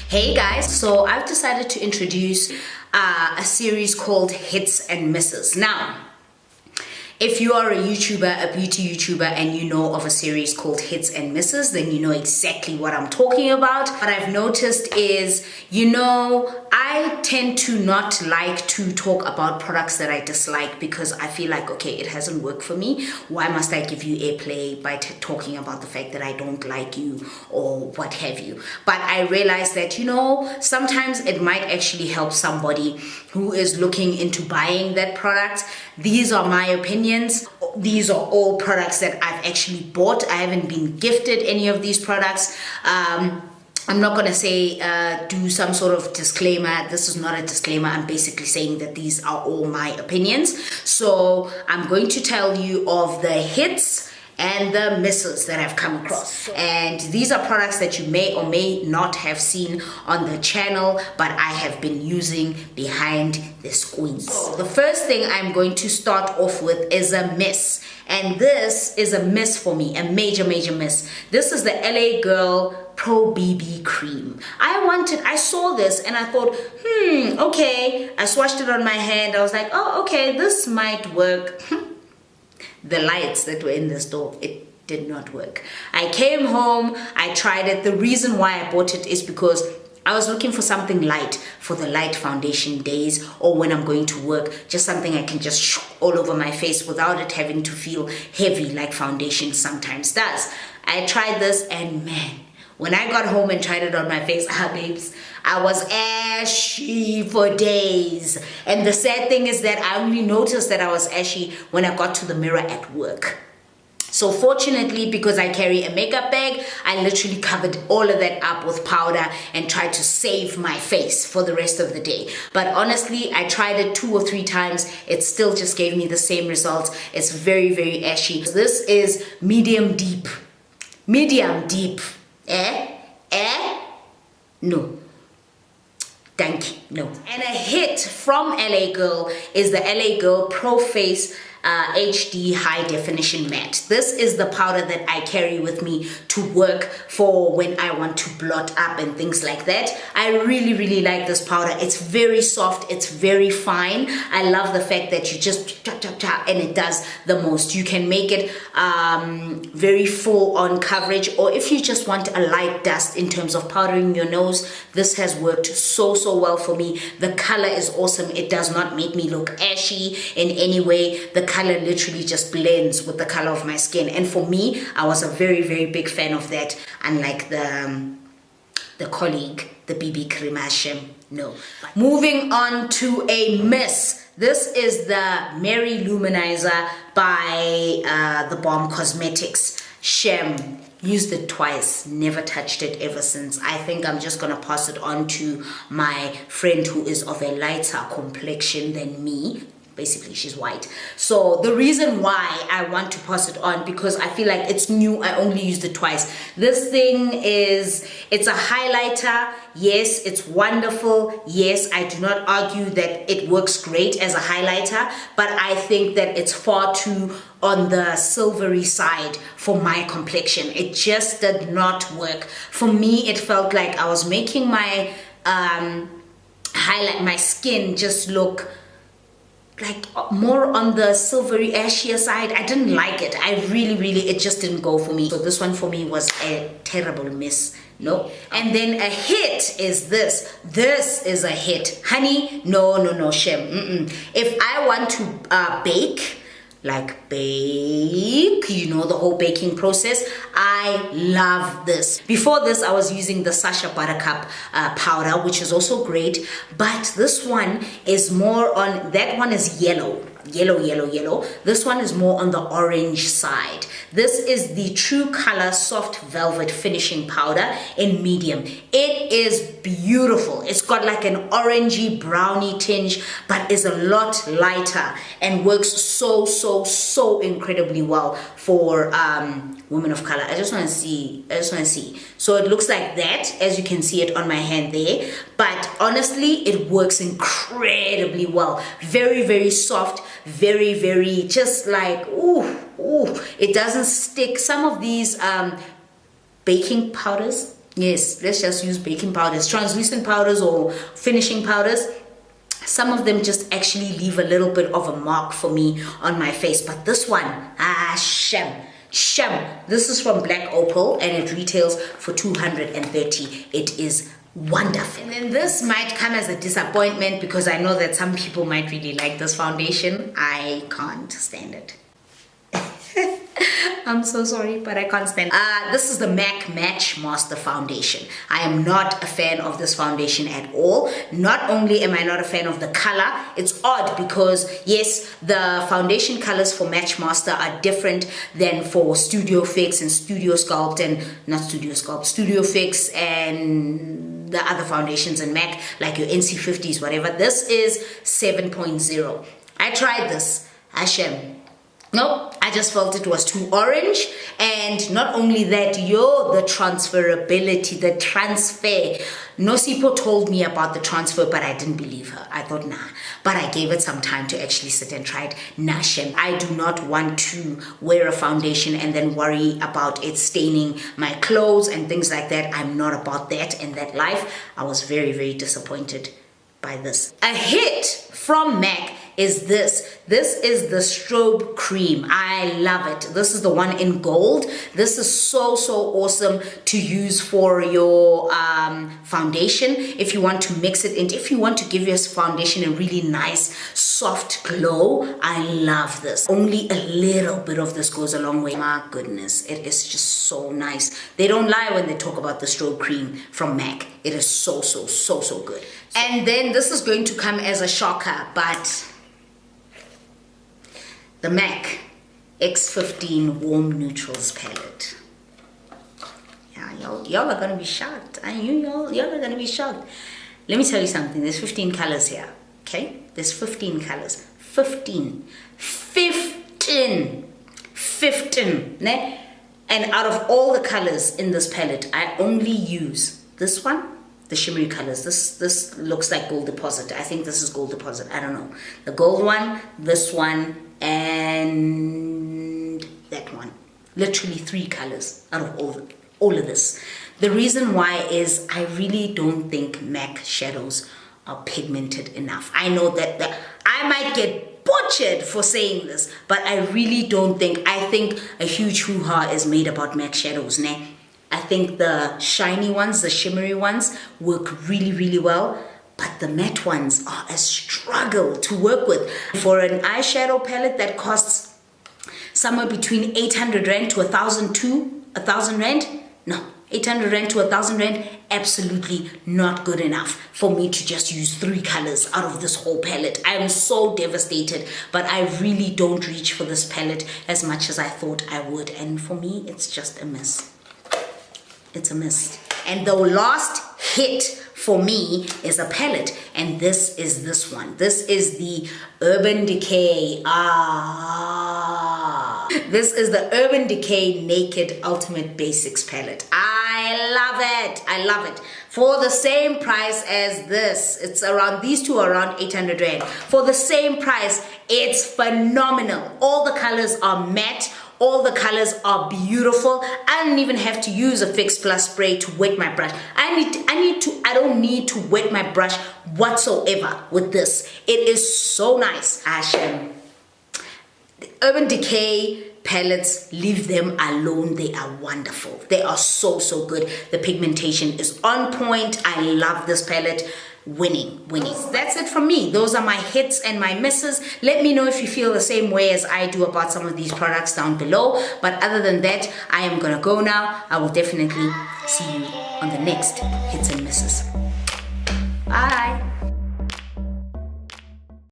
Hey guys, so I've decided to introduce a series called Hits and Misses. Now, if you are a YouTuber, a beauty YouTuber, and you know of a series called Hits and Misses, then you know exactly what I'm talking about. What I've noticed is, I tend to not like to talk about products that I dislike because I feel like, okay, it hasn't worked for me. Why must I give you airplay by talking about the fact that I don't like you or what have you? But I realized that, sometimes it might actually help somebody who is looking into buying that product. These are my opinions. These are all products that I've actually bought. I haven't been gifted any of these products. I'm not going to say do some sort of disclaimer. This is not a disclaimer. I'm basically saying that these are all my opinions. So I'm going to tell you of the hits and the misses that I've come across. And these are products that you may or may not have seen on the channel, but I have been using behind the scenes. So the first thing I'm going to start off with is a miss. And this is a miss for me, a major miss. This is the LA Girl Pro BB Cream. I saw this and I thought, okay. I swatched it on my hand. I was like, oh, okay, this might work. The lights that were in the store, it did not work. I came home, I tried it. The reason why I bought it is because I was looking for something light for the light foundation days or when I'm going to work, just something I can just shoot all over my face without it having to feel heavy like foundation sometimes does. I tried this and man, when I got home and tried it on my face, babes, I was ashy for days. And the sad thing is that I only noticed that I was ashy when I got to the mirror at work. So fortunately, because I carry a makeup bag, I literally covered all of that up with powder and tried to save my face for the rest of the day. But honestly, I tried it 2 or 3 times. It still just gave me the same results. It's very ashy. This is medium deep. Medium deep. No. Thank you. No. And a hit from LA Girl is the LA Girl Pro Face HD High Definition Matte. This is the powder that I carry with me to work for when I want to blot up and things like that. I really like this powder. It's very soft, it's very fine. I love the fact that you just tap and it does the most. You can make it very full on coverage, or if you just want a light dust in terms of powdering your nose, this has worked so well for me. The color is awesome. It does not make me look ashy in any way. The color literally just blends with the color of my skin, and for me, I was a very big fan of that, unlike the colleague, the BB Cream Hashem. No. Moving on to a miss. This is the Lou Manizer by The Bomb Cosmetics. Shem. Used it twice, never touched it ever since. I think I'm just gonna pass it on to my friend who is of a lighter complexion than me. Basically, she's white. So the reason why I want to pass it on, because I feel like it's new. I only used it twice. This thing it's a highlighter. Yes, it's wonderful. Yes, I do not argue that it works great as a highlighter, but I think that it's far too on the silvery side for my complexion. It just did not work. For me, it felt like I was making my my skin just look like more on the silvery ashier side. I didn't like it. I really, it just didn't go for me. So this one for me was a terrible miss. No. And then a hit is this. This is a hit. Honey, no, Shem. If I want to bake, the whole baking process, I love this. Before this, I was using the Sasha Buttercup powder, which is also great, but this one is more on, that one is yellow. This one is more on the orange side. This is the True Color Soft Velvet Finishing Powder in medium. It is beautiful. It's got like an orangey brownie tinge, but is a lot lighter and works so incredibly well for women of color. I just want to see. So it looks like that, as you can see it on my hand there, but honestly it works incredibly well. Very soft, very just like ooh, it doesn't stick. Some of these baking powders. Yes, let's just use baking powders, translucent powders or finishing powders. Some of them just actually leave a little bit of a mark for me on my face, but this one, sham. This is from Black Opal and it retails for 230. It is wonderful. And then this might come as a disappointment because I know that some people might really like this foundation. I can't stand it. I'm so sorry, but I can't stand it. This is the MAC Matchmaster foundation. I am not a fan of this foundation at all. Not only am I not a fan of the color, it's odd because yes, the foundation colors for Matchmaster are different than for Studio Fix and Studio Sculpt and not Studio Sculpt, Studio Fix and the other foundations in MAC like your NC50s, whatever. This is 7.0. I tried this. Hashem. Nope, I just felt it was too orange. And not only that, the transferability, the transfer. Nosipo told me about the transfer, but I didn't believe her. I thought, nah. But I gave it some time to actually sit and try it. Nah, Shem, I do not want to wear a foundation and then worry about it staining my clothes and things like that. I'm not about that in that life. I was very, very disappointed by this. A hit from MAC is this. This is the Strobe Cream. I love it. This is the one in gold. This is so awesome to use for your foundation. If you want to mix it in, if you want to give your foundation a really nice soft glow, I love this. Only a little bit of this goes a long way. My goodness, it is just so nice. They don't lie when they talk about the Strobe Cream from MAC. It is so good. And then this is going to come as a shocker, but the MAC X15 Warm Neutrals palette. Yeah, y'all are gonna be shocked. Y'all are gonna be shocked. Let me tell you something. There's 15 colors here. Okay? There's 15 colors. 15. Ne? And out of all the colors in this palette, I only use this one, the shimmery colors. This looks like Gold Deposit. I think this is Gold Deposit. I don't know. The gold one, this one, and that one. Literally 3 colors out of all of this. The reason why is I really don't think MAC shadows are pigmented enough. I know that I might get butchered for saying this, but I really don't think. I think a huge hoo-ha is made about MAC shadows, ne? I think the shiny ones, the shimmery ones work really well. But the matte ones are a struggle to work with. For an eyeshadow palette that costs somewhere between 800 Rand to 1,000 Rand. No, 800 Rand to 1,000 Rand, absolutely not good enough for me to just use 3 colors out of this whole palette. I am so devastated, but I really don't reach for this palette as much as I thought I would. And for me, it's just a miss. It's a miss. And the last hit for me is a palette, and this is this one. This is the Urban Decay. This is the Urban Decay Naked Ultimate Basics palette. I love it. For the same price as this, it's around, these two are around 800 Rand. For the same price, it's phenomenal. All the colors are matte. All the colors are beautiful. I don't even have to use a Fix Plus spray to wet my brush. I don't need to wet my brush whatsoever with this. It is so nice. The Urban Decay palettes, leave them alone. They are wonderful. They are so good. The pigmentation is on point. I love this palette. Winning. That's it from me. Those are my hits and my misses. Let me know if you feel the same way as I do about some of these products down below. But other than that, I am gonna go now. I will definitely see you on the next hits and misses. Bye.